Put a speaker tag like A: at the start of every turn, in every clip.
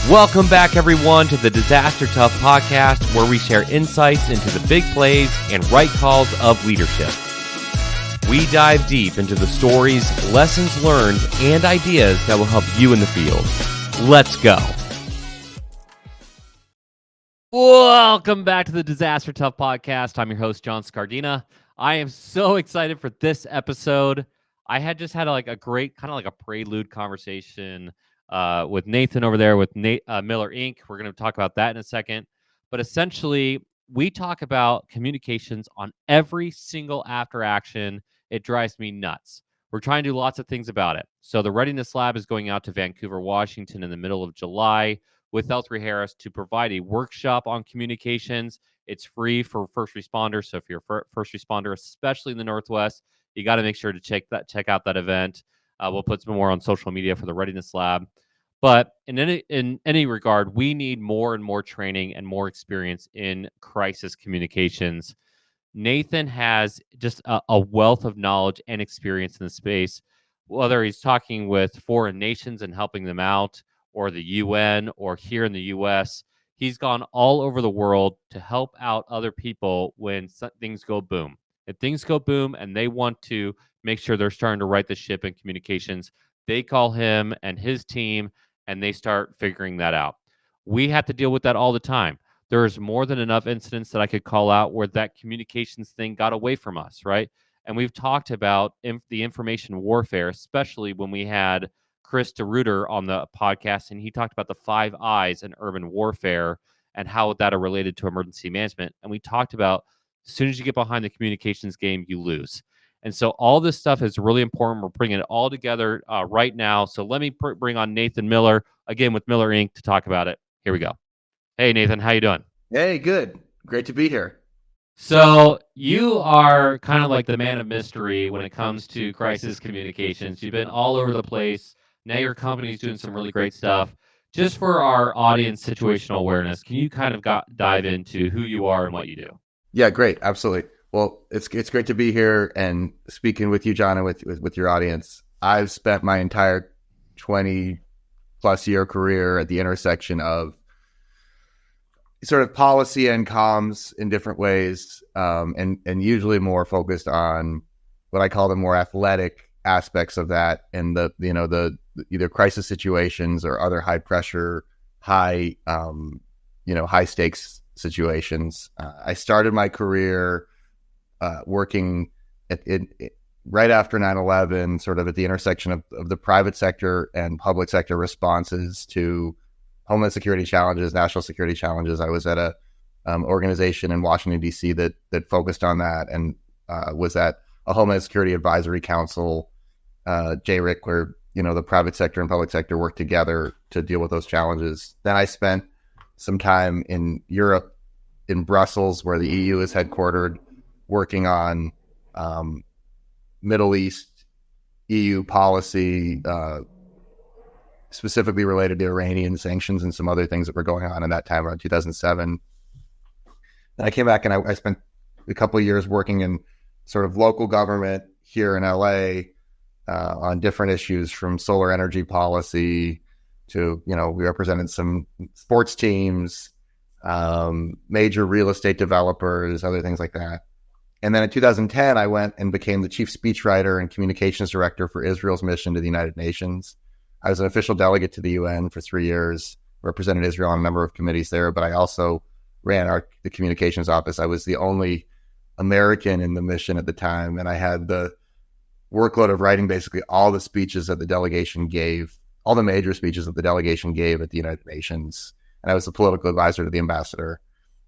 A: Welcome back, everyone, to the Disaster Tough podcast, where we share insights into the big plays and right calls of leadership. We dive deep into the stories, lessons learned, and ideas that will help you in the field. Let's go. Welcome back to the Disaster Tough podcast. I'm your host, John Scardena. I am so excited for this episode. I had a great kind of like a prelude conversation with Nathan over there with Miller Inc. We're going to talk about that in a second. But essentially, we talk about communications on every single after action. It drives me nuts. We're trying to do lots of things about it. So the Readiness Lab is going out to Vancouver, Washington in the middle of July with L3 Harris to provide a workshop on communications. It's free for first responders. So if you're a first responder, especially in the Northwest, you got to make sure to check out that event. We'll put some more on social media for the Readiness Lab. But in any regard, we need more and more training and more experience in crisis communications. Nathan has just a wealth of knowledge and experience in the space, whether he's talking with foreign nations and helping them out, or the UN, or here in the US. He's gone all over the world to help out other people when things go boom. If things go boom and they want to make sure they're starting to right the ship in communications, they call him and his team, and they start figuring that out. We have to deal with that all the time. There's more than enough incidents that I could call out where that communications thing got away from us, right? And we've talked about the information warfare, especially when we had Chris DeRuiter on the podcast, and he talked about the 5 I's in urban warfare and how that are related to emergency management. And we talked about as soon as you get behind the communications game, you lose. And so all this stuff is really important. We're bringing it all together right now. So let me bring on Nathan Miller, again with Miller Inc., to talk about it. Here we go. Hey, Nathan, how you doing?
B: Hey, good. Great to be here.
A: So you are kind of like the man of mystery when it comes to crisis communications. You've been all over the place. Now your company's doing some really great stuff. Just for our audience situational awareness, can you kind of dive into who you are and what you do?
B: Yeah, great. Absolutely. Well, it's great to be here and speaking with you, John, and with your audience. I've spent my entire 20-plus year career at the intersection of sort of policy and comms in different ways, and usually more focused on what I call the more athletic aspects of that, and the either crisis situations or other high pressure, high stakes situations. I started my career working right after 9/11, sort of at the intersection of the private sector and public sector responses to Homeland Security challenges, national security challenges. I was at a organization in Washington, D.C. that focused on that, and was at a Homeland Security Advisory Council, JRIC, where the private sector and public sector work together to deal with those challenges. Then I spent some time in Europe, in Brussels, where the EU is headquartered, working on Middle East EU policy, specifically related to Iranian sanctions and some other things that were going on in that time around 2007. Then I came back and I spent a couple of years working in sort of local government here in LA on different issues, from solar energy policy to, we represented some sports teams, major real estate developers, other things like that. And then in 2010, I went and became the chief speechwriter and communications director for Israel's mission to the United Nations. I was an official delegate to the UN for 3 years, represented Israel on a number of committees there, but I also ran the communications office. I was the only American in the mission at the time, and I had the workload of writing basically all the speeches that the delegation gave, all the major speeches that the delegation gave at the United Nations. And I was the political advisor to the ambassador.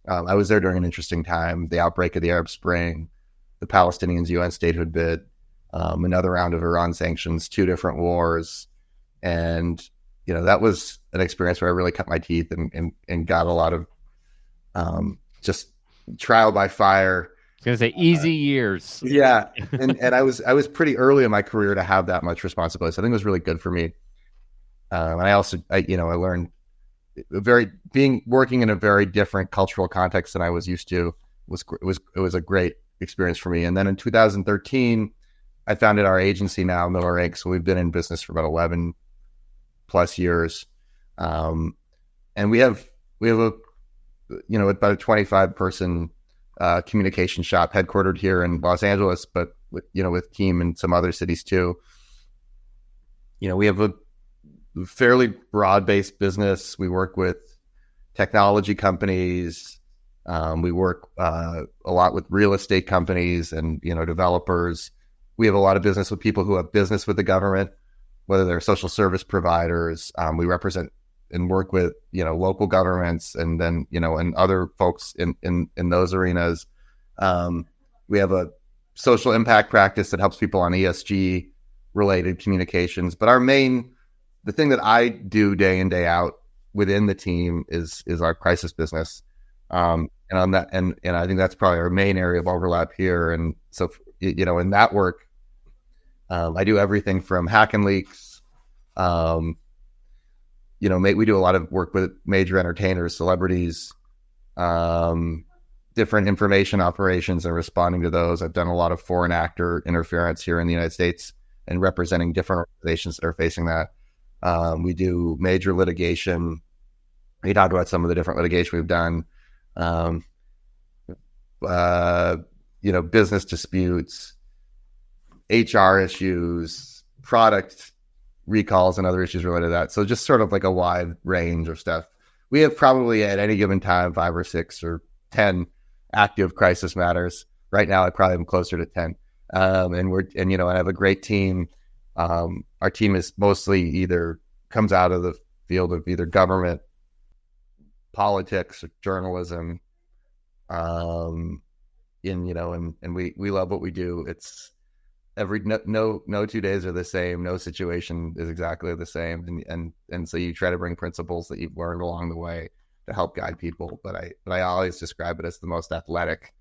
B: I was there during an interesting time, the outbreak of the Arab Spring, the Palestinians' UN statehood bid, another round of Iran sanctions, 2 different wars. And, that was an experience where I really cut my teeth and got a lot of just trial by fire.
A: I was going to say easy years.
B: Yeah. And I was pretty early in my career to have that much responsibility. So I think it was really good for me. And I also, I learned working in a very different cultural context than I was used to. It was a great experience for me. And then in 2013, I founded our agency now, Miller Inc. So we've been in business for about 11 plus years. and we have a about a 25 person communication shop headquartered here in Los Angeles, but with team in some other cities too. We have a fairly broad-based business. We work with technology companies. We work a lot with real estate companies and developers. We have a lot of business with people who have business with the government, whether they're social service providers. We represent and work with local governments, and then and other folks in those arenas. We have a social impact practice that helps people on ESG related communications. But the thing that I do day in, day out within the team is our crisis business. And on that, and I think that's probably our main area of overlap here. And so, in that work, I do everything from hack and leaks. We do a lot of work with major entertainers, celebrities, different information operations and responding to those. I've done a lot of foreign actor interference here in the United States and representing different organizations that are facing that. We do major litigation. We talked about some of the different litigation we've done. Business disputes, HR issues, product recalls, and other issues related to that. So just sort of like a wide range of stuff. We have probably at any given time 5 or 6 or 10 active crisis matters. Right now, I probably am closer to 10. And I have a great team. Our team is mostly comes out of the field of either government, politics, or journalism. And we love what we do. It's no 2 days are the same. No situation is exactly the same. And so you try to bring principles that you've learned along the way to help guide people. But I always describe it as the most athletic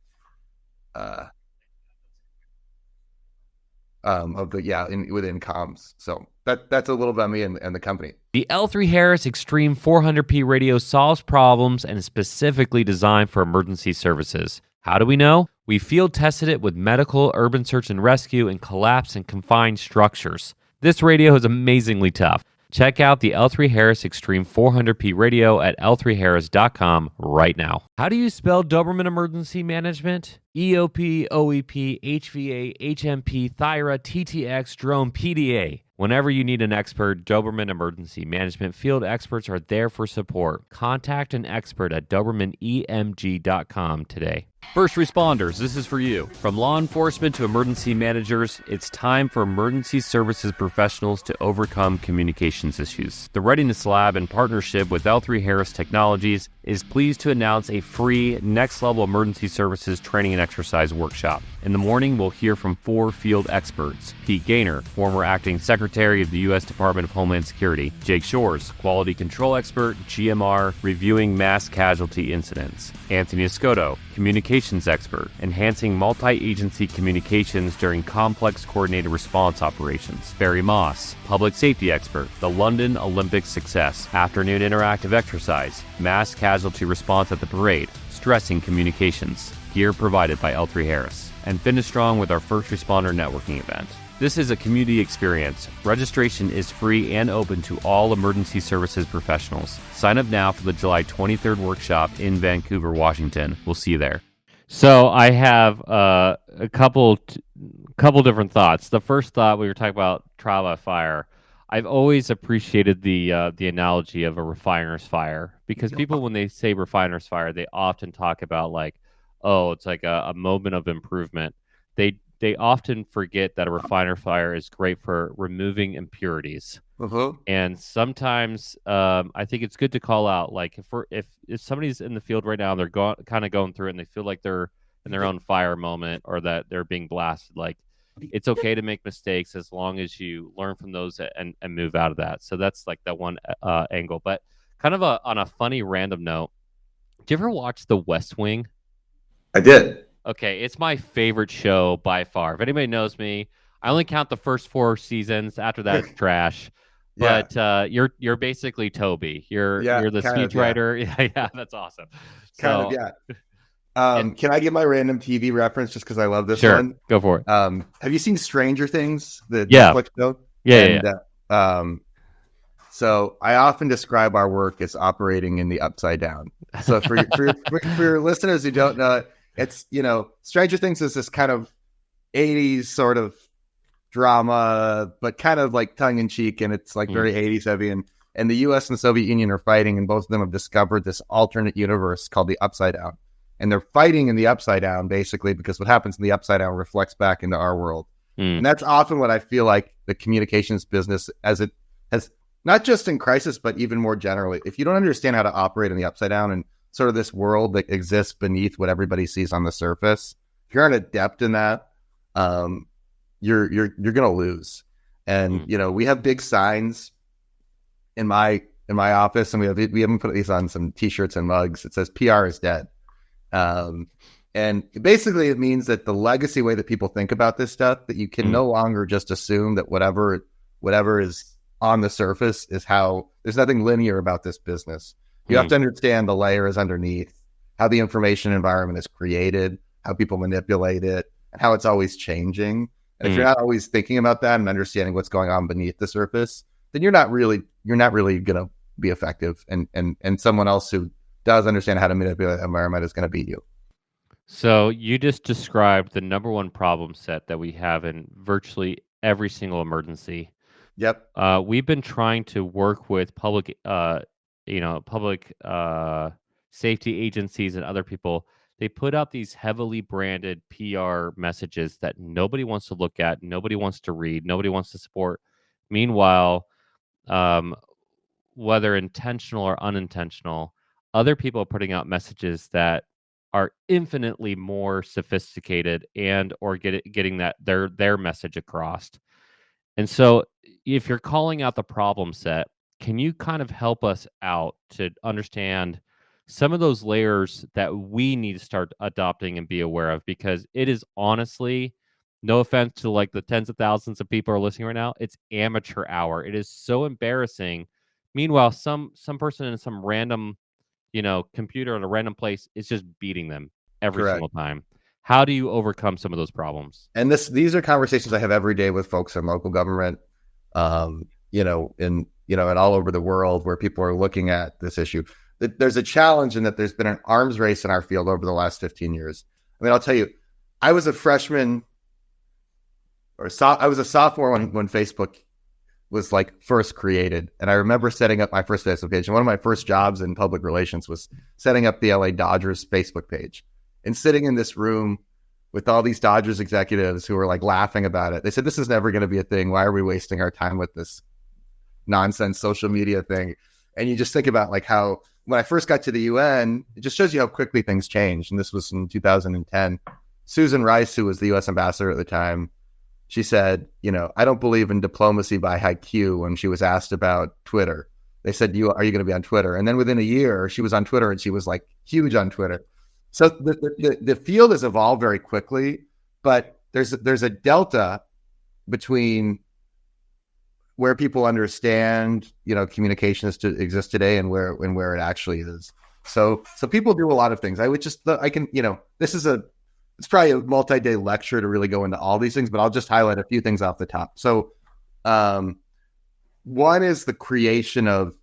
B: within comms. So that's a little about me and the company.
A: The L3 Harris Extreme 400p radio solves problems and is specifically designed for emergency services. How do we know? We field tested it with medical, urban search and rescue, and collapsed and confined structures. This radio is amazingly tough. Check out the L3 Harris Extreme 400p radio at l3harris.com right now. How do you spell Doberman Emergency Management? EOP, OEP, HVA, HMP, Thyra, TTX, Drone, PDA. Whenever you need an expert, Doberman Emergency Management field experts are there for support. Contact an expert at DobermanEMG.com today. First responders, this is for you. From law enforcement to emergency managers, it's time for emergency services professionals to overcome communications issues. The Readiness Lab, in partnership with L3 Harris Technologies, is pleased to announce a free next-level emergency services training and exercise workshop. In the morning, we'll hear from 4 field experts. Pete Gaynor, former acting secretary of the U.S. Department of Homeland Security. Jake Shores, quality control expert, GMR, reviewing mass casualty incidents. Anthony Escoto, communications expert, enhancing multi-agency communications during complex coordinated response operations. Barry Moss, public safety expert, the London Olympic success, afternoon interactive exercise, mass casualty response at the parade, stressing communications, gear provided by L3 Harris, and finish strong with our first responder networking event. This is a community experience. Registration is free and open to all emergency services professionals. Sign up now for the July 23rd workshop in Vancouver, Washington. We'll see you there. So I have a couple different thoughts. The first thought, we were talking about trial by fire. I've always appreciated the analogy of a refiner's fire, because people, when they say refiner's fire, they often talk about like, oh, it's like a moment of improvement. They often forget that a refiner fire is great for removing impurities.
B: Uh-huh.
A: And sometimes I think it's good to call out, like if somebody's in the field right now and they're kind of going through it and they feel like they're in their own fire moment or that they're being blasted, like it's okay to make mistakes as long as you learn from those and move out of that. So that's like that one angle. But kind of on a funny random note, did you ever watch The West Wing?
B: I did.
A: Okay, it's my favorite show by far. If anybody knows me, I only count the first 4 seasons. After that, it's trash.
B: Yeah.
A: But you're basically Toby. You're the speechwriter. Yeah, that's awesome.
B: Can I give my random TV reference just because I love this
A: sure,
B: one?
A: Go for it.
B: Have you seen Stranger Things? The
A: Yeah.
B: Netflix show?
A: Yeah.
B: So I often describe our work as operating in the upside down. So for your listeners who don't know it, it's, Stranger Things is this kind of 80s sort of drama, but kind of like tongue in cheek, and it's like very 80s heavy. And the US and the Soviet Union are fighting, and both of them have discovered this alternate universe called the Upside Down. And they're fighting in the Upside Down, basically, because what happens in the Upside Down reflects back into our world. And that's often what I feel like the communications business, as it has, not just in crisis, but even more generally. If you don't understand how to operate in the Upside Down and sort of this world that exists beneath what everybody sees on the surface, if you're an adept in that, you're going to lose. And we have big signs in my office, and we haven't put these on some t-shirts and mugs. It says PR is dead. And basically it means that the legacy way that people think about this stuff, that you can no longer just assume that whatever is on the surface is how, there's nothing linear about this business. You have to understand the layers underneath, how the information environment is created, how people manipulate it, and how it's always changing. And if you're not always thinking about that and understanding what's going on beneath the surface, then you're not really going to be effective. And someone else who does understand how to manipulate the environment is going to beat you.
A: So you just described the number one problem set that we have in virtually every single emergency.
B: Yep.
A: We've been trying to work with public safety agencies and other people. They put out these heavily branded PR messages that nobody wants to look at, nobody wants to read, nobody wants to support. Meanwhile, whether intentional or unintentional, other people are putting out messages that are infinitely more sophisticated and or getting that their message across. And so if you're calling out the problem set, can you kind of help us out to understand some of those layers that we need to start adopting and be aware of? Because it is honestly, no offense to like the tens of thousands of people who are listening right now, it's amateur hour. It is so embarrassing. Meanwhile, some person in some random computer in a random place is just beating them every
B: Correct.
A: single time. How do you overcome some of those problems?
B: And these are conversations I have every day with folks in local government, and all over the world where people are looking at this issue. There's a challenge in that there's been an arms race in our field over the last 15 years. I mean, I'll tell you, I was a freshman I was a sophomore when Facebook was like first created. And I remember setting up my first Facebook page. And one of my first jobs in public relations was setting up the LA Dodgers Facebook page and sitting in this room with all these Dodgers executives who were like laughing about it. They said, this is never going to be a thing. Why are we wasting our time with this nonsense social media thing? And you just think about like how, when I first got to the UN, it just shows you how quickly things changed. And this was in 2010. Susan Rice, who was the US ambassador at the time, she said, I don't believe in diplomacy by IQ when she was asked about Twitter. They said, are you going to be on Twitter? And then within a year, she was on Twitter and she was like huge on Twitter. So the field has evolved very quickly, but there's a delta between where people understand, communications to exist today and where it actually is. So people do a lot of things. It's probably a multi-day lecture to really go into all these things, but I'll just highlight a few things off the top. So one is the creation of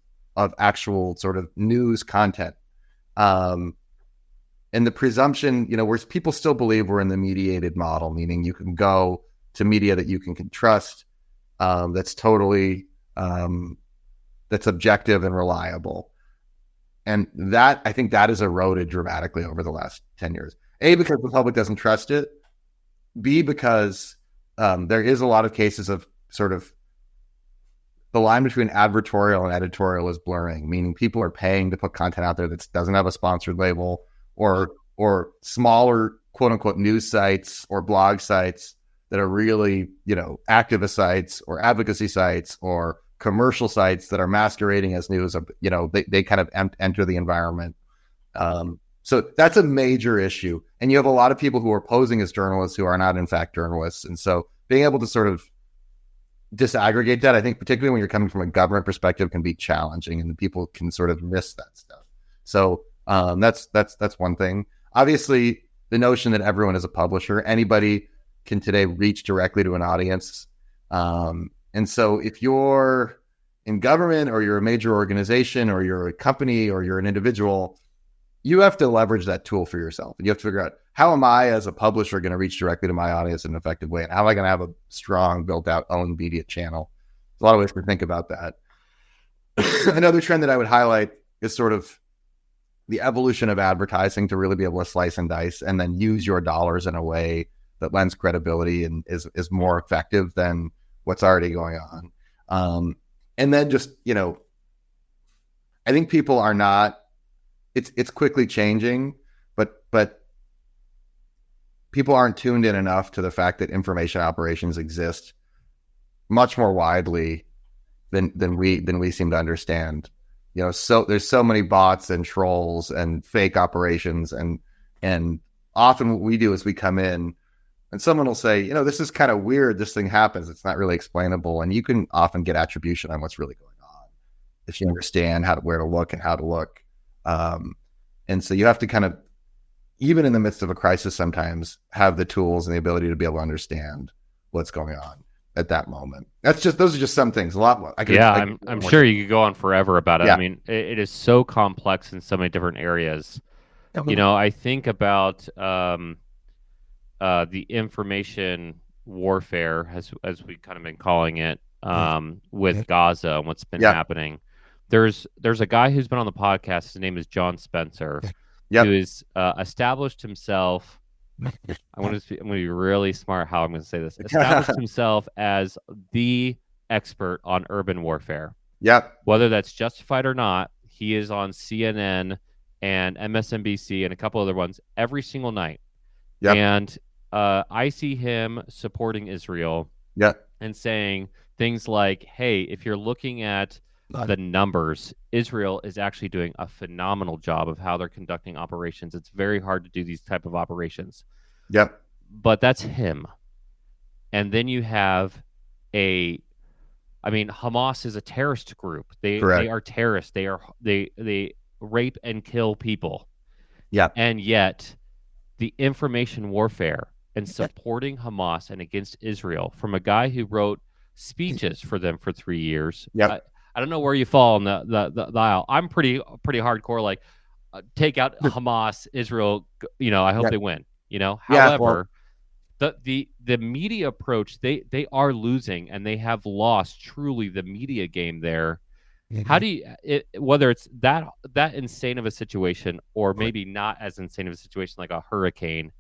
B: actual sort of news content. And the presumption, where people still believe we're in the mediated model, meaning you can go to media that you can trust, that's totally, that's objective and reliable. And that, I think that has eroded dramatically over the last 10 years. A, because the public doesn't trust it. B, because there is a lot of cases of sort of the line between advertorial and editorial is blurring, meaning people are paying to put content out there that doesn't have a sponsored label, or smaller quote unquote news sites or blog sites that are really, activist sites or advocacy sites or commercial sites that are masquerading as news. They kind of enter the environment. So that's a major issue. And you have a lot of people who are posing as journalists who are not in fact journalists. And so being able to sort of disaggregate that, I think particularly when you're coming from a government perspective, can be challenging, and people can sort of miss that stuff. So that's one thing. Obviously, the notion that everyone is a publisher, anybody can today reach directly to an audience. And so if you're in government or you're a major organization or you're a company or you're an individual, you have to leverage that tool for yourself. And you have to figure out, how am I as a publisher going to reach directly to my audience in an effective way? And how am I going to have a strong, built out own media channel? There's a lot of ways to think about that. Another trend that I would highlight is sort of the evolution of advertising to really be able to slice and dice and then use your dollars in a way that lends credibility and is more effective than what's already going on. And then just, I think people are not, it's quickly changing, but people aren't tuned in enough to the fact that information operations exist much more widely than we seem to understand. So there's so many bots and trolls and fake operations, and often what we do is we come in and someone will say, this is kind of weird. This thing happens. It's not really explainable. And you can often get attribution on what's really going on if you understand where to look and how to look. And so you have to kind of, even in the midst of a crisis, sometimes have the tools and the ability to be able to understand what's going on at that moment. Those are just some things. A lot more.
A: I'm sure you could go on forever about it.
B: Yeah.
A: I mean, it is so complex in so many different areas. I think about the information warfare, as we kind of been calling it, with Gaza and what's been happening. There's a guy who's been on the podcast. His name is John Spencer, who has established himself. I'm going to be really smart how I'm going to say this. Established himself as the expert on urban warfare.
B: Yep.
A: Whether that's justified or not, he is on CNN and MSNBC and a couple other ones every single night.
B: Yep.
A: And I see him supporting Israel.
B: Yep.
A: And saying things like, hey, if you're looking at the numbers, Israel is actually doing a phenomenal job of how they're conducting operations. It's very hard to do these type of operations.
B: Yep.
A: But that's him. And then you have Hamas is a terrorist group. They are terrorists. They rape and kill people.
B: Yeah.
A: And yet the information warfare and supporting Hamas and against Israel from a guy who wrote speeches for them for 3 years.
B: Yep.
A: I don't know where you fall on the aisle. I'm pretty hardcore. Like, take out Hamas, Israel. I hope they win. However, the media approach, they are losing, and they have lost truly the media game there. Mm-hmm. How do you whether it's that insane of a situation or maybe not as insane of a situation like a hurricane?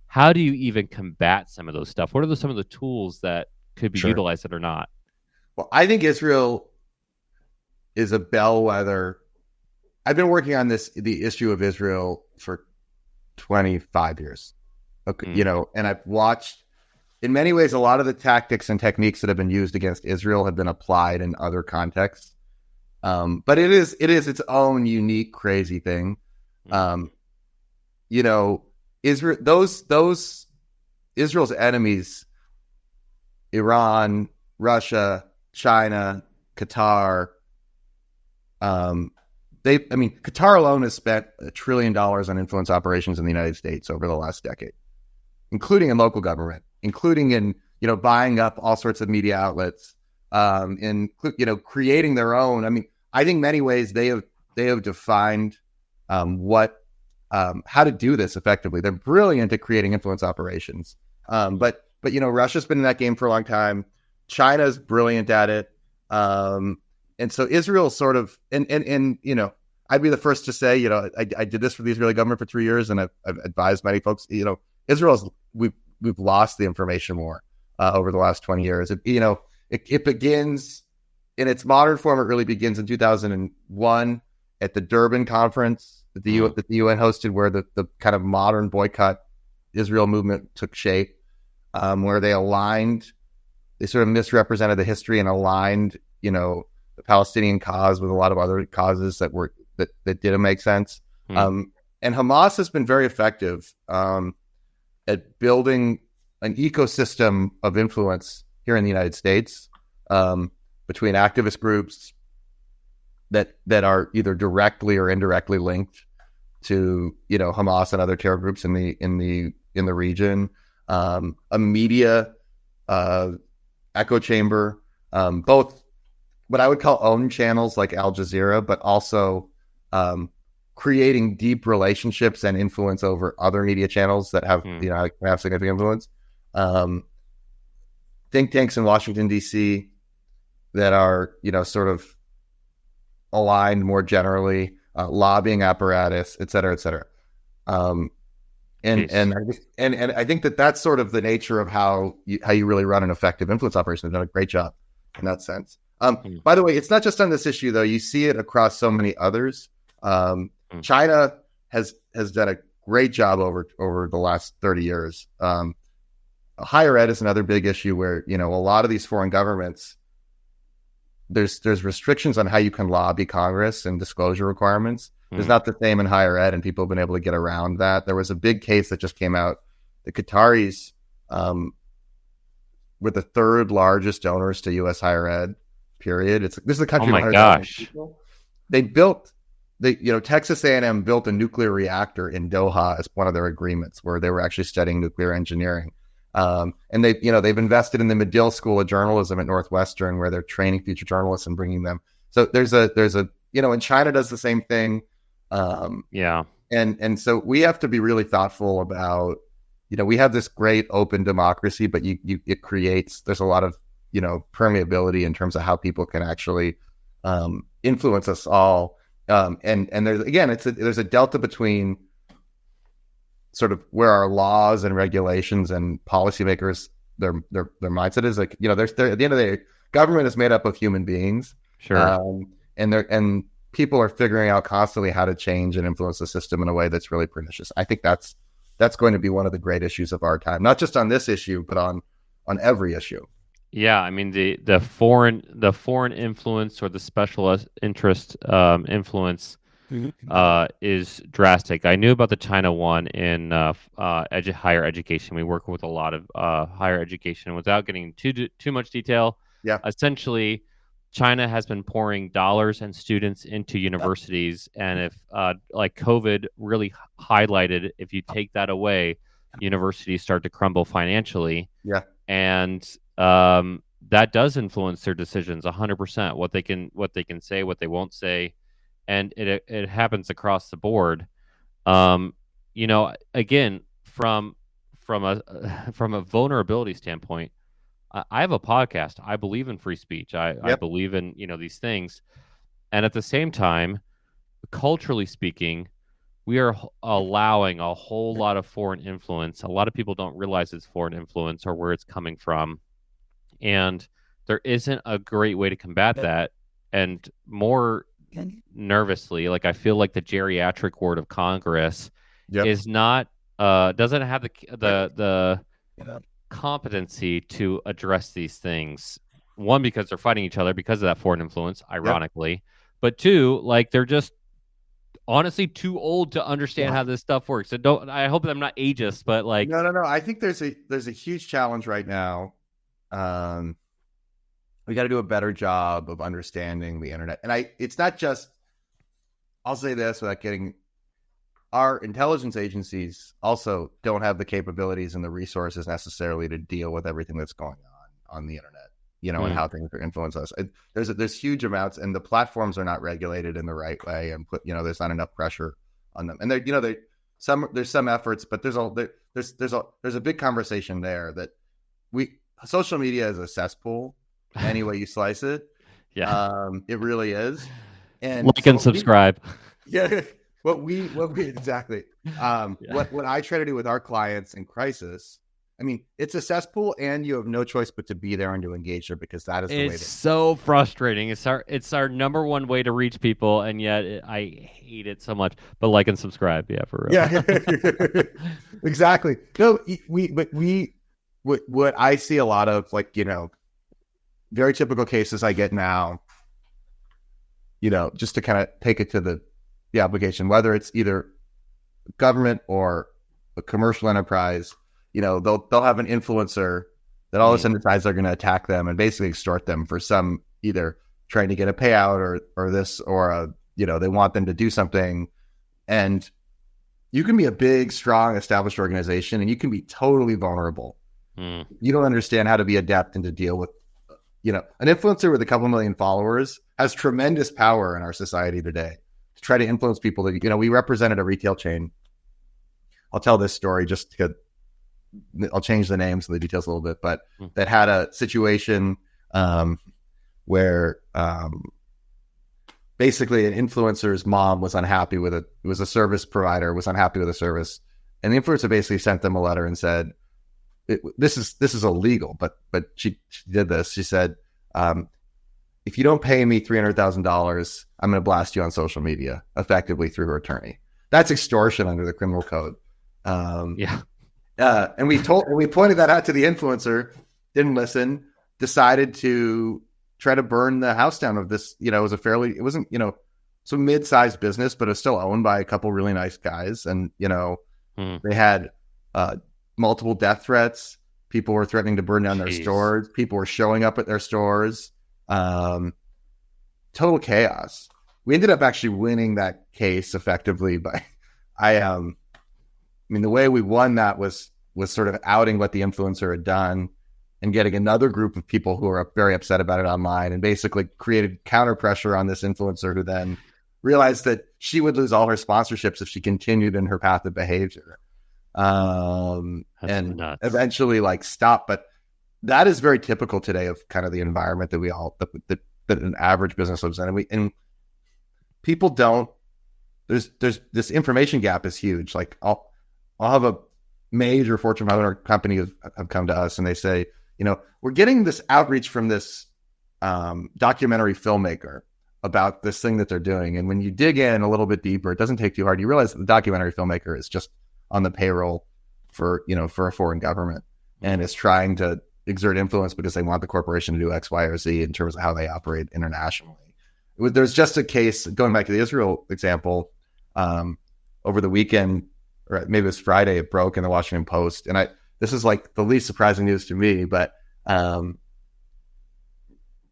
A: How do you even combat some of those stuff? What are some of the tools that could be utilized that are not?
B: Well, I think Israel is a bellwether. I've been working on the issue of Israel for 25 years. Okay, and I've watched, in many ways, a lot of the tactics and techniques that have been used against Israel have been applied in other contexts. But it is its own unique, crazy thing. Israel, those Israel's enemies, Iran, Russia, China, Qatar. Qatar alone has spent $1 trillion on influence operations in the United States over the last decade, including in local government, including in, buying up all sorts of media outlets, in, creating their own. I think in many ways they have defined, how to do this effectively. They're brilliant at creating influence operations. But Russia's been in that game for a long time. China's brilliant at it. And so Israel sort of, and I'd be the first to say, I did this for the Israeli government for 3 years, and I've advised many folks, we've lost the information war over the last 20 years. It begins in its modern form. It really begins in 2001 at the Durban conference that the UN hosted, where the kind of modern boycott Israel movement took shape, where they sort of misrepresented the history and aligned, the Palestinian cause with a lot of other causes that didn't make sense. And Hamas has been very effective at building an ecosystem of influence here in the United States, between activist groups that are either directly or indirectly linked to Hamas and other terror groups in the region, a media echo chamber, both what I would call own channels like Al Jazeera, but also creating deep relationships and influence over other media channels that have have significant influence. Think tanks in Washington D.C. that are sort of aligned more generally, lobbying apparatus, et cetera, et cetera. And I think that's sort of the nature of how you really run an effective influence operation. They've done a great job in that sense. By the way, it's not just on this issue though. You see it across so many others. China has done a great job over the last 30 years. Higher ed is another big issue where a lot of these foreign governments, there's restrictions on how you can lobby Congress and disclosure requirements. There's not the same in higher ed, and people have been able to get around that. There was a big case that just came out. The Qataris were the third largest donors to U.S. higher ed. Period. This is a country.
A: Oh my gosh!
B: People. They built Texas A&M built a nuclear reactor in Doha as one of their agreements, where they were actually studying nuclear engineering. And they've invested in the Medill School of Journalism at Northwestern, where they're training future journalists and bringing them. So there's a and China does the same thing. And so we have to be really thoughtful about, we have this great open democracy, but there's a lot of, permeability in terms of how people can actually, influence us all. And there's a delta between sort of where our laws and regulations and policymakers, their mindset is like, there's at the end of the day, government is made up of human beings.
A: Sure.
B: And people are figuring out constantly how to change and influence the system in a way that's really pernicious. I think that's going to be one of the great issues of our time, not just on this issue, but on every issue.
A: Yeah, I mean the foreign influence or the special interest influence is drastic. I knew about the China one in higher education. We work with a lot of higher education. Without getting too much detail, essentially, China has been pouring dollars and students into universities, and if like COVID really highlighted, if you take that away, universities start to crumble financially.
B: Yeah,
A: and that does influence their decisions 100%. What they can say, what they won't say, and it happens across the board. Again, from a vulnerability standpoint, I have a podcast. I believe in free speech. I believe in these things, and at the same time, culturally speaking, we are allowing a whole lot of foreign influence. A lot of people don't realize it's foreign influence or where it's coming from. And there isn't a great way to combat that. And more nervously, like I feel like the geriatric ward of Congress is not doesn't have the competency to address these things. One, because they're fighting each other because of that foreign influence, ironically. But two, like they're just honestly too old to understand how this stuff works. I hope that I'm not ageist, but like
B: no. I think there's a huge challenge right now. We got to do a better job of understanding the internet. And it's not just, I'll say this without getting, our intelligence agencies also don't have the capabilities and the resources necessarily to deal with everything that's going on the internet, and how things influence us. There's huge amounts, and the platforms are not regulated in the right way, and there's not enough pressure on them. And there's some efforts, but there's a big conversation there that social media is a cesspool any way you slice it. It really is. And
A: like and subscribe.
B: What we exactly. What I try to do with our clients in crisis, I mean, it's a cesspool, and you have no choice but to be there and to engage there, because that is the way.
A: It's so frustrating. It's our number one way to reach people, and yet I hate it so much. But like and subscribe, for real.
B: Yeah, exactly. No, what I see a lot of, like, very typical cases I get now, just to kind of take it to the application, whether it's either government or a commercial enterprise, they'll have an influencer that all of a sudden decides they're going to attack them and basically extort them for some, either trying to get a payout or this, or they want them to do something. And you can be a big, strong, established organization, and you can be totally vulnerable. You don't understand how to be adept and to deal with an influencer with a couple million followers has tremendous power in our society today to try to influence people. That we represented a retail chain. I'll tell this story just to. I'll change the names and the details a little bit, but that had a situation where basically an influencer's mom was unhappy with it. It was a service provider, was unhappy with the service. And the influencer basically sent them a letter and said, this is illegal, but she did this. She said, if you don't pay me $300,000, I'm going to blast you on social media, effectively through her attorney. That's extortion under the criminal code. And we pointed that out to the influencer, didn't listen, decided to try to burn the house down of this. It wasn't some mid-sized business, but it was still owned by a couple really nice guys. And, they had multiple death threats. People were threatening to burn down their stores. People were showing up at their stores. Total chaos. We ended up actually winning that case effectively, but the way we won that was sort of outing what the influencer had done and getting another group of people who were very upset about it online, and basically created counter pressure on this influencer, who then realized that she would lose all her sponsorships if she continued in her path of behavior. And nuts. Eventually stopped. But that is very typical today of kind of the environment that that an average business lives in. And people don't, there's this information gap is huge. Like I'll have a major Fortune 500 company have come to us and they say, we're getting this outreach from this documentary filmmaker about this thing that they're doing. And when you dig in a little bit deeper, it doesn't take too hard. You realize that the documentary filmmaker is just on the payroll for a foreign government and is trying to exert influence because they want the corporation to do X, Y, or Z in terms of how they operate internationally. There's just a case, going back to the Israel example, over the weekend, or maybe it was Friday, it broke in the Washington Post. And this is like the least surprising news to me, but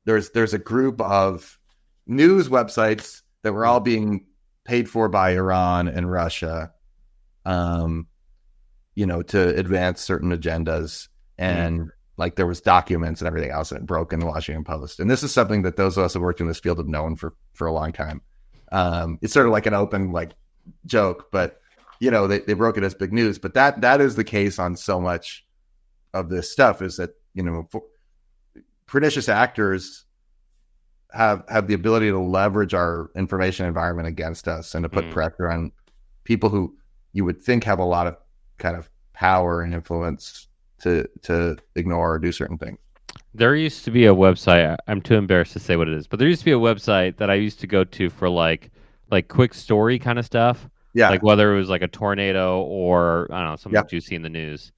B: there's a group of news websites that were all being paid for by Iran and Russia, to advance certain agendas. And there was documents and everything else, and it broke in the Washington Post. And this is something that those of us who worked in this field have known for a long time. It's sort of like an open joke, but they broke it as big news. But that is the case on so much of this stuff, is that pernicious actors have the ability to leverage our information environment against us and to put pressure on people who you would think have a lot of kind of power and influence to ignore or do certain things.
A: There used to be a website, I'm too embarrassed to say what it is, but there used to be a website that I used to go to for like quick story kind of stuff.
B: Yeah.
A: Like whether it was like a tornado or I don't know, something that you see in the news.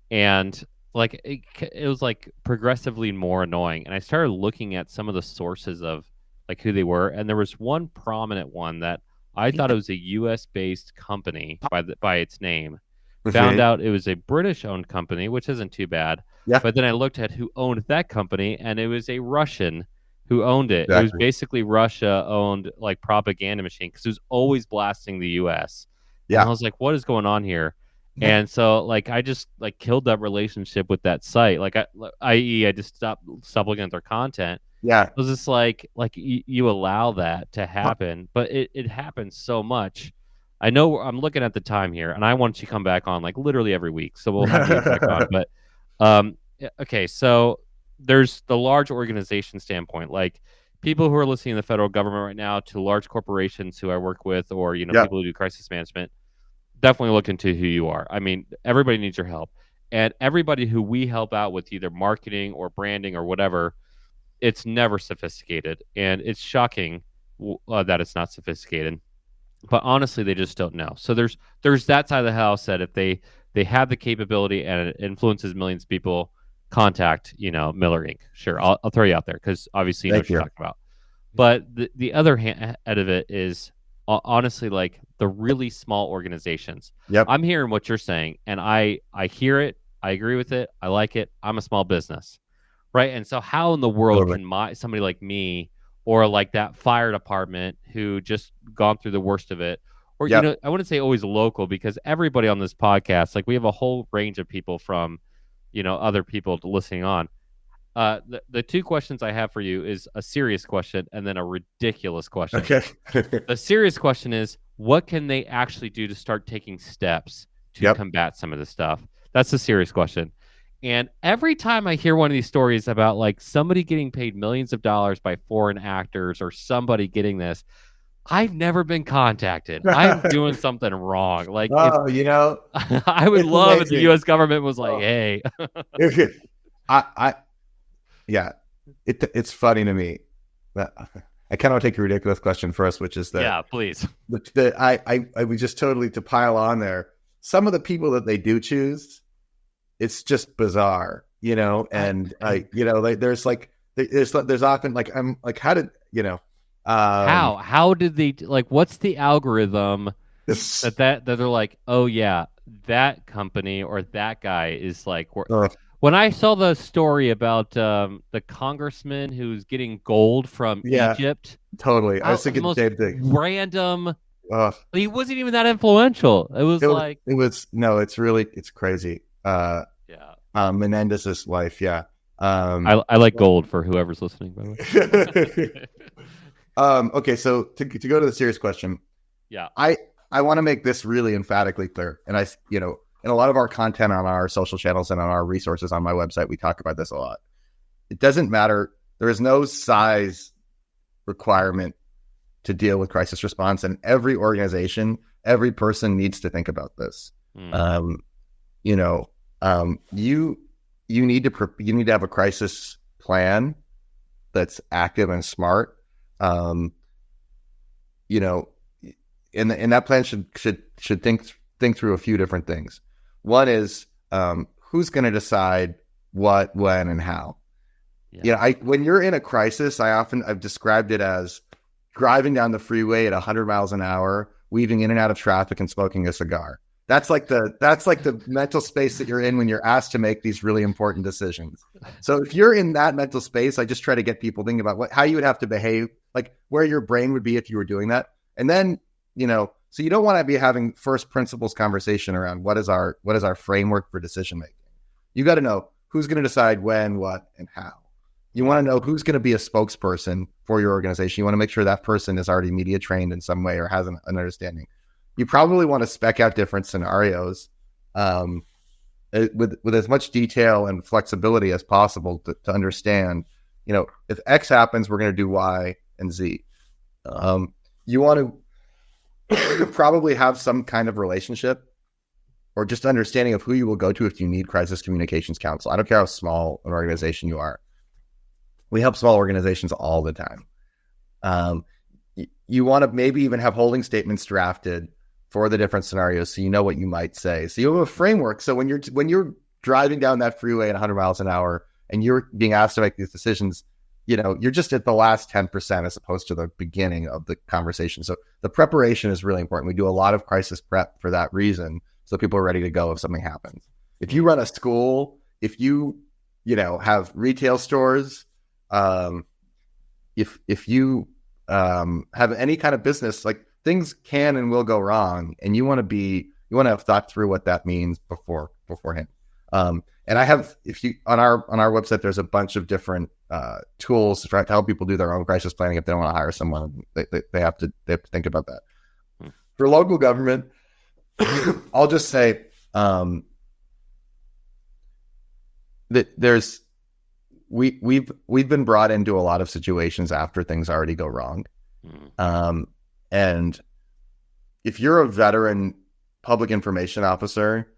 A: And it was progressively more annoying. And I started looking at some of the sources of who they were. And there was one prominent one that I thought it was a US based company by its name. Found out it was a British owned company, which isn't too bad.
B: Yeah.
A: But then I looked at who owned that company, and it was a Russian who owned it.
B: Exactly.
A: It was basically Russia owned propaganda machine, because it was always blasting the US.
B: Yeah.
A: And I was like, what is going on here? And so I just killed that relationship with that site. I just stopped looking at their content.
B: Yeah.
A: It was just you allow that to happen, but it happens so much. I know I'm looking at the time here, and I want you to come back on literally every week, so we'll have you back on. But okay, so there's the large organization standpoint, people who are listening to the federal government right now, to large corporations who I work with, or people who do crisis management. Definitely look into who you are. I mean, everybody needs your help, and everybody who we help out with either marketing or branding or whatever, it's never sophisticated, and it's shocking that it's not sophisticated. But honestly, they just don't know. So there's that side of the house that if they have the capability and it influences millions of people, contact Miller Inc. Sure, I'll throw you out there because obviously you know what you're talking about. But the other hand of it is honestly the really small organizations.
B: Yep.
A: I'm hearing what you're saying, and I hear it. I agree with it. I like it. I'm a small business, right? And so how in the world can somebody like me, or that fire department who just gone through the worst of it, or I wouldn't say always local, because everybody on this podcast, we have a whole range of people from other people listening on. The two questions I have for you is a serious question and then a ridiculous question.
B: Okay.
A: The serious question is, what can they actually do to start taking steps to combat some of this stuff? That's the serious question. And every time I hear one of these stories about like somebody getting paid millions of dollars by foreign actors or somebody getting this, I've never been contacted. I'm doing something wrong. Like,
B: Oh, you know,
A: I would
B: it's
A: love if the
B: amazing.
A: U.S. government was like, "Hey,
B: It's funny to me that I kind of take a ridiculous question first, which is that
A: yeah, please."
B: I would just totally to pile on there. Some of the people that they do choose, it's just bizarre, you know. And like there's often like I'm like, how did you know?
A: How did they like? What's the algorithm that they're like? Oh yeah, that company or that guy is like. When I saw the story about the congressman who's getting gold from Egypt,
B: totally. I was thinking the same thing.
A: Random. He wasn't even that influential.
B: It's crazy. Menendez's wife. Yeah.
A: I like gold for whoever's listening, by the way.
B: Okay, so to go to the serious question, I want to make this really emphatically clear, and in a lot of our content on our social channels and on our resources on my website, we talk about this a lot. It doesn't matter. There is no size requirement to deal with crisis response, and every organization, every person needs to think about this. You need to have a crisis plan that's active and smart. And that plan should think through a few different things. One is who's going to decide what, when, and how. When you're in a crisis, I've described it as driving down the freeway at 100 miles an hour, weaving in and out of traffic, and smoking a cigar. That's like the mental space that you're in when you're asked to make these really important decisions. So if you're in that mental space, I just try to get people thinking about how you would have to behave, like where your brain would be if you were doing that. And then, so you don't want to be having first principles conversation around what is our framework for decision making. You got to know who's going to decide when, what, and how. You want to know who's going to be a spokesperson for your organization. You want to make sure that person is already media trained in some way or has an understanding. You probably want to spec out different scenarios with as much detail and flexibility as possible to understand, if X happens, we're going to do Y and Z. You want to probably have some kind of relationship or just understanding of who you will go to if you need crisis communications counsel. I don't care how small an organization you are. We help small organizations all the time. You want to maybe even have holding statements drafted for the different scenarios so you know what you might say. So you have a framework. So when you're driving down that freeway at 100 miles an hour and you're being asked to make these decisions, you're just at the last 10% as opposed to the beginning of the conversation. So the preparation is really important. We do a lot of crisis prep for that reason, so people are ready to go if something happens. If you run a school, if you have retail stores, if you have any kind of business, like things can and will go wrong, and you want to have thought through what that means beforehand. And I have, on our website, there's a bunch of different tools to try to help people do their own crisis planning if they don't want to hire someone. They have to think about that. For local government, I'll just say that we've been brought into a lot of situations after things already go wrong. And if you're a veteran public information officer,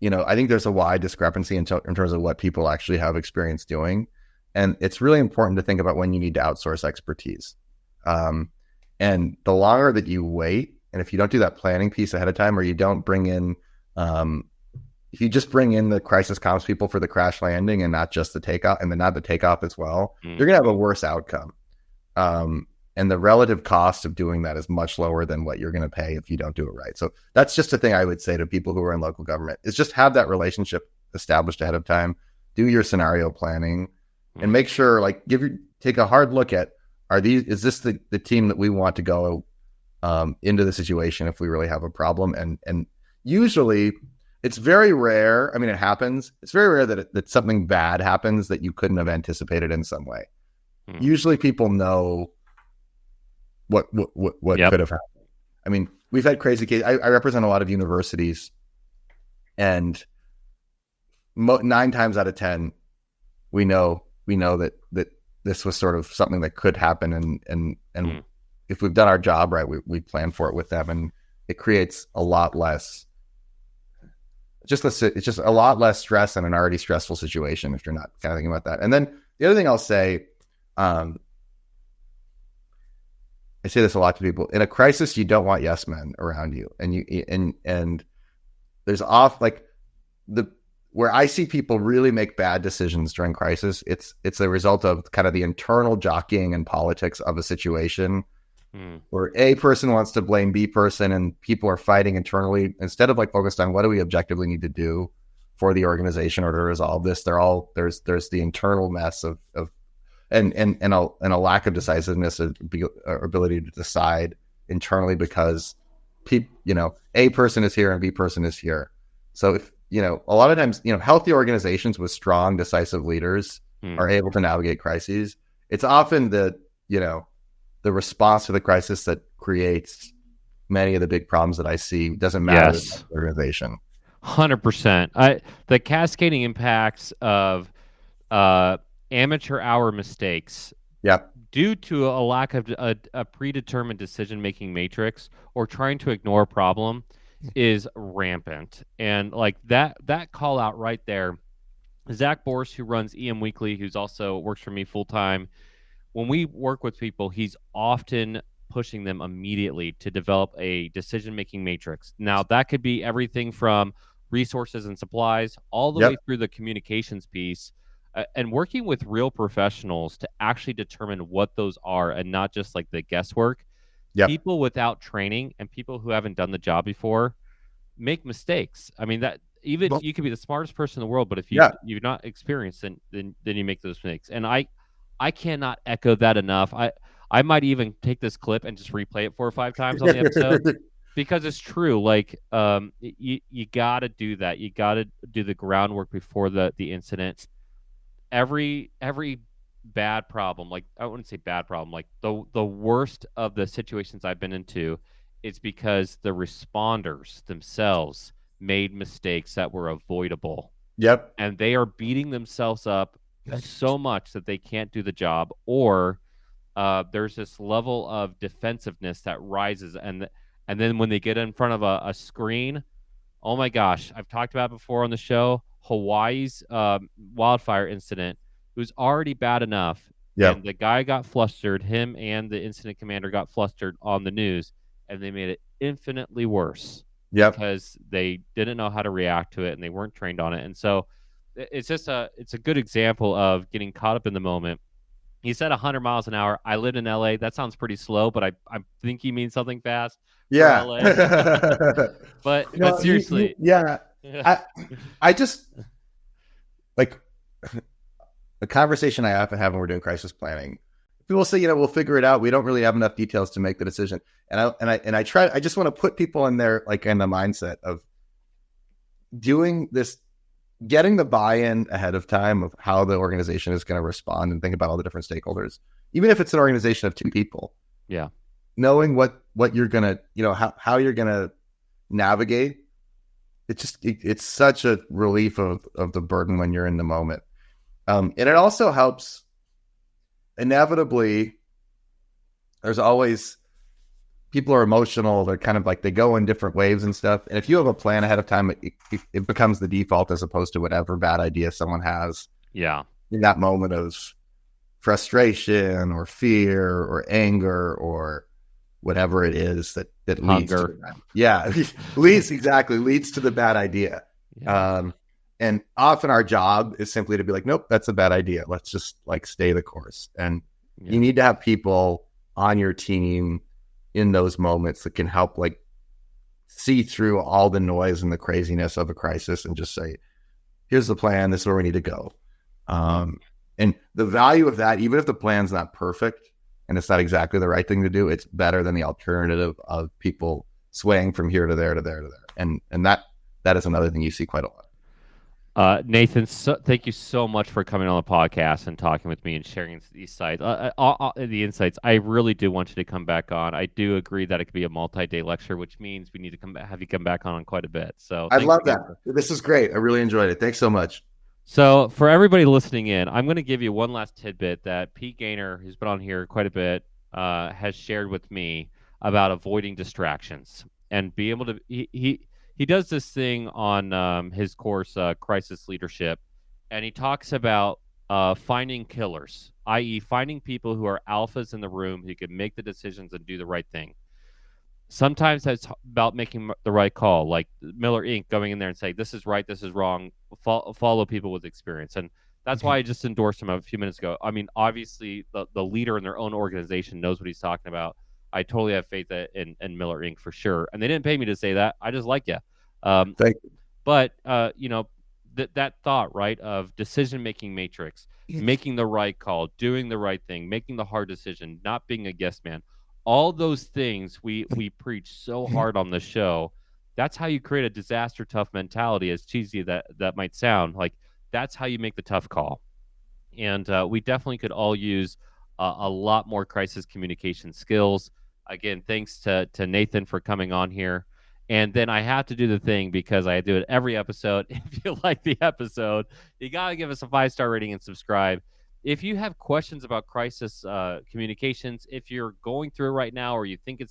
B: I think there's a wide discrepancy in terms of what people actually have experience doing. And it's really important to think about when you need to outsource expertise. And the longer that you wait, and if you don't do that planning piece ahead of time, or you don't bring in, if you just bring in the crisis comms people for the crash landing and not just the takeoff, and then not the takeoff as well, you're going to have a worse outcome. And the relative cost of doing that is much lower than what you're going to pay if you don't do it right. So that's just a thing I would say to people who are in local government, is just have that relationship established ahead of time, do your scenario planning, and make sure, take a hard look at, is this the team that we want to go into the situation if we really have a problem? And usually it's very rare. I mean, it happens. It's very rare that something bad happens that you couldn't have anticipated in some way. Usually people know what could have happened. I mean, we've had crazy cases. I represent a lot of universities, and 9 times out of 10, we know that this was sort of something that could happen, and if we've done our job right, we plan for it with them, and it creates a lot less. It's just a lot less stress in an already stressful situation if you're not kind of thinking about that. And then the other thing I'll say, I say this a lot to people: in a crisis, you don't want yes men around you, and there's where I see people really make bad decisions during crisis. It's a result of kind of the internal jockeying and politics of a situation. Where A person wants to blame B person and people are fighting internally instead of focused on what do we objectively need to do for the organization or to resolve this. There's the internal mess of and a lack of decisiveness or ability to decide internally because A person is here and B person is here. So if a lot of times healthy organizations with strong decisive leaders are able to navigate crises. It's often the response to the crisis that creates many of the big problems that I see. It doesn't matter the organization.
A: 100%. The cascading impacts of amateur hour mistakes due to a lack of a predetermined decision-making matrix or trying to ignore a problem is rampant. And that call out right there, Zach Borst, who runs EM Weekly, who's also works for me full-time, when we work with people, he's often pushing them immediately to develop a decision-making matrix. Now, that could be everything from resources and supplies all the way through the communications piece, and working with real professionals to actually determine what those are and not just the guesswork. People without training and people who haven't done the job before make mistakes. I mean, that you could be the smartest person in the world, but if you're not experienced, then you make those mistakes. And I cannot echo that enough. I might even take this clip and just replay it 4 or 5 times on the episode because it's true. You got to do that. You got to do the groundwork before the incident. Every bad problem, I wouldn't say bad problem, the worst of the situations I've been into, it's because the responders themselves made mistakes that were avoidable. And they are beating themselves up so much that they can't do the job, or there's this level of defensiveness that rises, and then when they get in front of a screen, oh my gosh, I've talked about it before on the show, Hawaii's wildfire incident. It was already bad enough, and the guy got flustered, him and the incident commander got flustered on the news, and they made it infinitely worse because they didn't know how to react to it and they weren't trained on it. And so it's a good example of getting caught up in the moment. He said 100 miles an hour. I live in LA. That sounds pretty slow, but I think he means something fast.
B: Yeah.
A: For LA. but seriously.
B: I just the conversation I often have when we're doing crisis planning. People say, we'll figure it out. We don't really have enough details to make the decision. And I just want to put people in there, in the mindset of doing this, getting the buy-in ahead of time of how the organization is going to respond and think about all the different stakeholders, even if it's an organization of 2 people. Knowing what you're going to, how you're going to navigate. It's such a relief of the burden when you're in the moment. And it also helps. Inevitably, there's always people are emotional. They're kind of they go in different waves and stuff. And if you have a plan ahead of time, it becomes the default as opposed to whatever bad idea someone has. In that moment of frustration or fear or anger or whatever it is that leads to that. leads to the bad idea. And often our job is simply to be nope, that's a bad idea. Let's just stay the course. And you need to have people on your team in those moments that can help see through all the noise and the craziness of a crisis and just say, here's the plan. This is where we need to go. And the value of that, even if the plan's not perfect and it's not exactly the right thing to do, it's better than the alternative of people swaying from here to there to there to there. And that is another thing you see quite a lot.
A: Nathan, thank you so much for coming on the podcast and talking with me and sharing these sites, the insights. I really do want you to come back on. I do agree that it could be a multi-day lecture, which means we need to have you come back on quite a bit. So
B: I'd love that. This is great. I really enjoyed it. Thanks so much.
A: So for everybody listening in, I'm going to give you one last tidbit that Pete Gaynor, who's been on here quite a bit, has shared with me about avoiding distractions and be able to. He does this thing on his course, Crisis Leadership, and he talks about finding killers, i.e., finding people who are alphas in the room who can make the decisions and do the right thing. Sometimes that's about making the right call, like Miller Inc. going in there and saying, this is right, this is wrong, follow people with experience. And that's why I just endorsed him a few minutes ago. I mean, obviously, the leader in their own organization knows what he's talking about. I totally have faith in Miller Inc. for sure. And they didn't pay me to say that. I just like you.
B: Thank you.
A: But, that thought, right, of decision-making matrix, making the right call, doing the right thing, making the hard decision, not being a yes man, all those things we preach so hard on the show. That's how you create a disaster tough mentality, as cheesy that might sound. Like, that's how you make the tough call. And we definitely could all use a lot more crisis communication skills. Again, thanks to Nathan for coming on here. And then I have to do the thing, because I do it every episode. If you like the episode, you got to give us a 5-star rating and subscribe. If you have questions about crisis communications, if you're going through it right now, or you think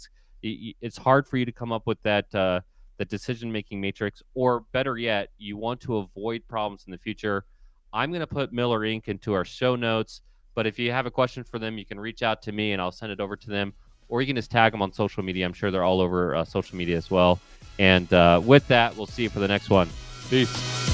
A: it's hard for you to come up with that the decision-making matrix, or better yet, you want to avoid problems in the future, I'm going to put Miller Inc. into our show notes. But if you have a question for them, you can reach out to me and I'll send it over to them. Or you can just tag them on social media. I'm sure they're all over social media as well. And with that, we'll see you for the next one. Peace.